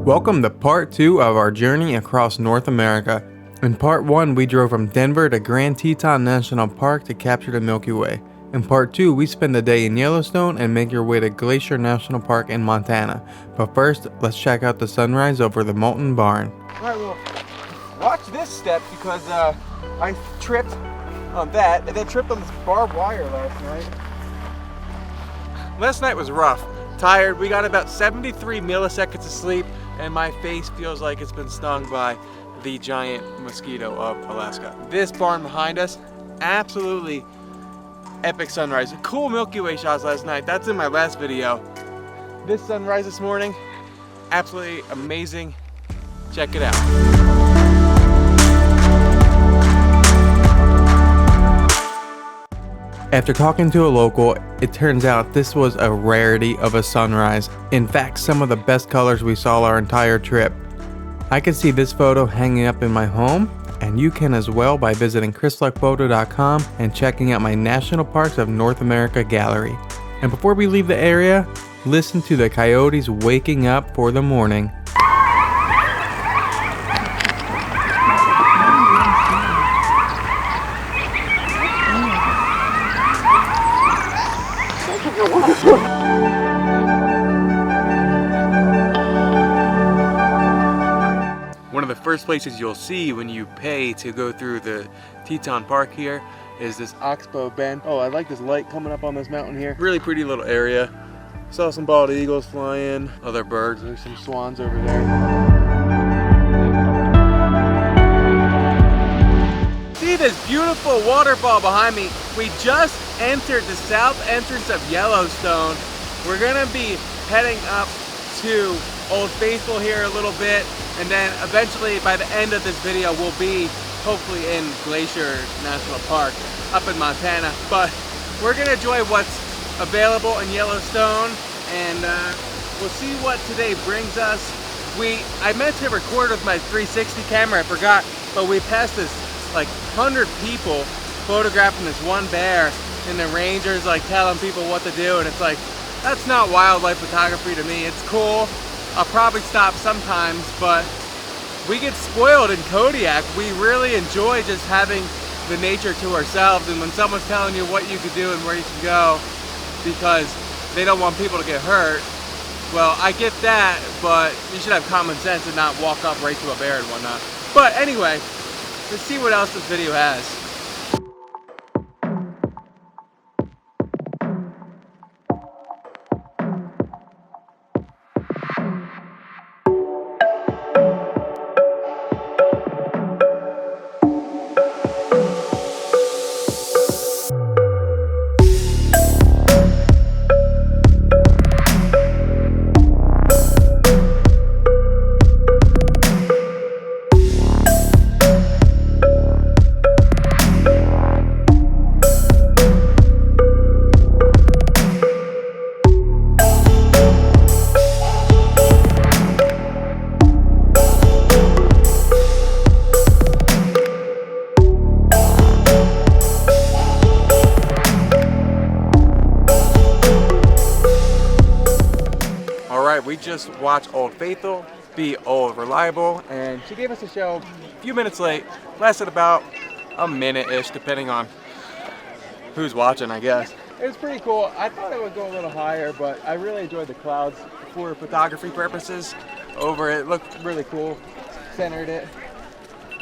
Welcome to part 2 of our journey across North America. In part 1, we drove from Denver to Grand Teton National Park to capture the Milky Way. In part 2, we spend the day in Yellowstone and make your way to Glacier National Park in Montana. But first, let's check out the sunrise over the Molten Barn. Alright, well, watch this step because I tripped on that and then tripped on this barbed wire last night. Last night was rough. Tired. We got about 73 milliseconds of sleep and my face feels like it's been stung by the giant mosquito of Alaska. This barn behind us, absolutely epic sunrise. Cool Milky Way shots last night. That's in my last video. This sunrise this morning, absolutely amazing. Check it out. After talking to a local, it turns out this was a rarity of a sunrise. In fact, some of the best colors we saw our entire trip. I can see this photo hanging up in my home, and you can as well by visiting KrisLuckPhoto.com and checking out my National Parks of North America gallery. And before we leave the area, listen to the coyotes waking up for the morning. One of the first places you'll see when you pay to go through the Teton Park here is this Oxbow Bend. Oh, I like this light coming up on this mountain here. Really pretty little area. Saw some bald eagles flying, other birds. There's some swans over there. See this beautiful waterfall behind me? We just entered the south entrance of Yellowstone. We're gonna be heading up to Old Faithful here a little bit, and then eventually by the end of this video we'll be hopefully in Glacier National Park up in Montana. But we're gonna enjoy what's available in Yellowstone, and we'll see what today brings us. I meant to record with my 360 camera, I forgot, but we passed this like 100 people photographing this one bear, and the rangers like telling people what to do, and it's like, that's not wildlife photography to me. It's cool. I'll probably stop sometimes, but we get spoiled in Kodiak. We really enjoy just having the nature to ourselves, and when someone's telling you what you could do and where you can go because they don't want people to get hurt, well, I get that, but you should have common sense and not walk up right to a bear and whatnot. But anyway, let's see what else this video has. We just watched Old Faithful be Old Reliable, and she gave us a show a few minutes late. Lasted about a minute-ish, depending on who's watching, I guess. It was pretty cool. I thought it would go a little higher, but I really enjoyed the clouds for photography purposes over it. It looked really cool. Centered it.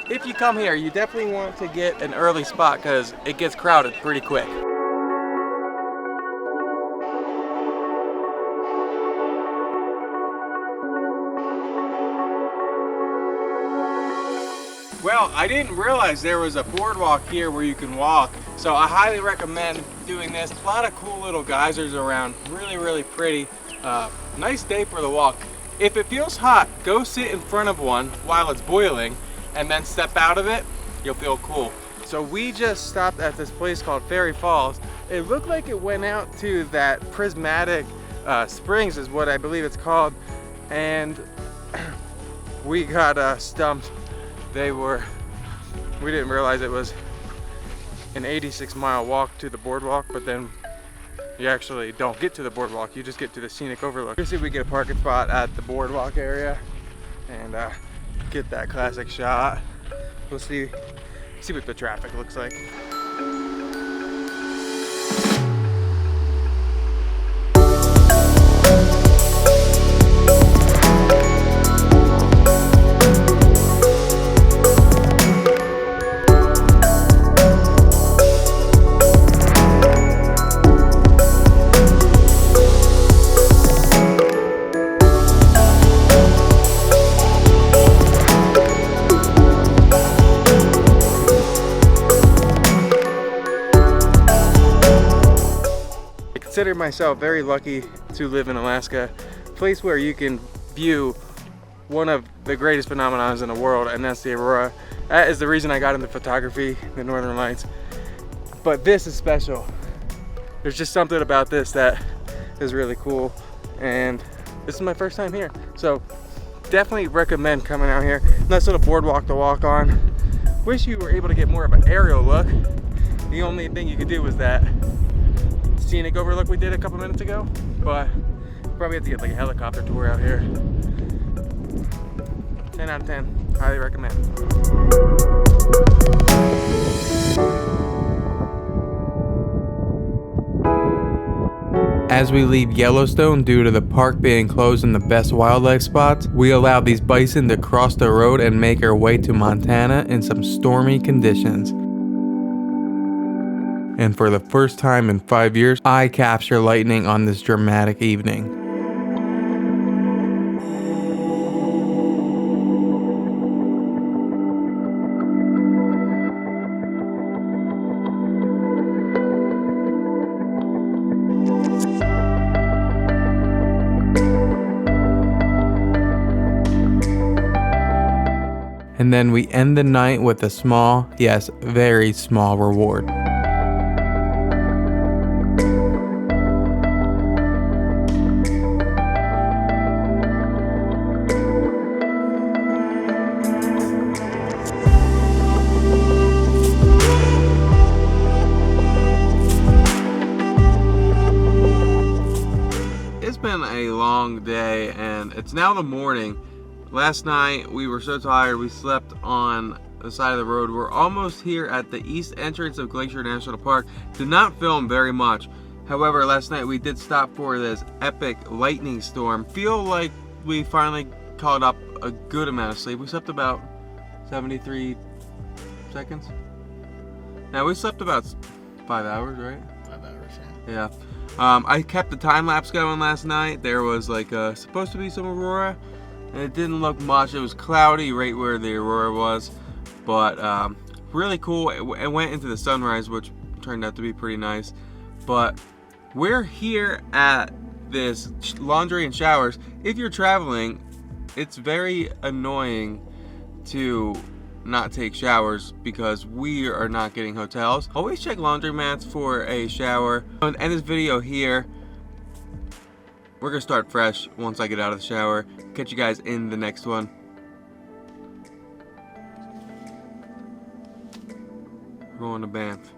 If you come here, you definitely want to get an early spot because it gets crowded pretty quick. Well, I didn't realize there was a boardwalk here where you can walk, so I highly recommend doing this. A lot of cool little geysers around, really, really pretty. Nice day for the walk. If it feels hot, go sit in front of one while it's boiling and then step out of it, you'll feel cool. So we just stopped at this place called Fairy Falls. It looked like it went out to that prismatic springs is what I believe it's called, and we got stumped. We didn't realize it was an 86-mile walk to the boardwalk, but then you actually don't get to the boardwalk, you just get to the scenic overlook. Let's see if we get a parking spot at the boardwalk area. and get that classic shot. We'll see what the traffic looks like. I consider myself very lucky to live in Alaska, a place where you can view one of the greatest phenomena in the world, and that's the aurora. That is the reason I got into photography, the Northern Lights. But this is special. There's just something about this that is really cool, and this is my first time here. So definitely recommend coming out here. Nice little boardwalk to walk on. Wish you were able to get more of an aerial look. The only thing you could do was that scenic overlook we did a couple minutes ago, but probably have to get like a helicopter tour out here. 10 out of 10, highly recommend. As we leave Yellowstone due to the park being closed and the best wildlife spots, we allow these bison to cross the road and make our way to Montana in some stormy conditions. And for the first time in 5 years, I capture lightning on this dramatic evening. And then we end the night with a small, yes, very small reward. It's been a long day and it's now the morning. Last night we were so tired we slept on the side of the road. We're almost here at the east entrance of Glacier National Park. Did not film very much. However, last night we did stop for this epic lightning storm. Feel like we finally caught up a good amount of sleep. We slept about 73 seconds. Now we slept about 5 hours, right? 5 hours, Yeah. I kept the time lapse going last night. There was like supposed to be some aurora, and it didn't look much. It was cloudy right where the aurora was, but really cool. It went into the sunrise, which turned out to be pretty nice. But we're here at this laundry and showers. If you're traveling, it's very annoying to not take showers because we are not getting hotels. Always check laundromats for a shower. And end this video here. We're gonna start fresh once I get out of the shower. Catch you guys in the next one. We're going to Banff.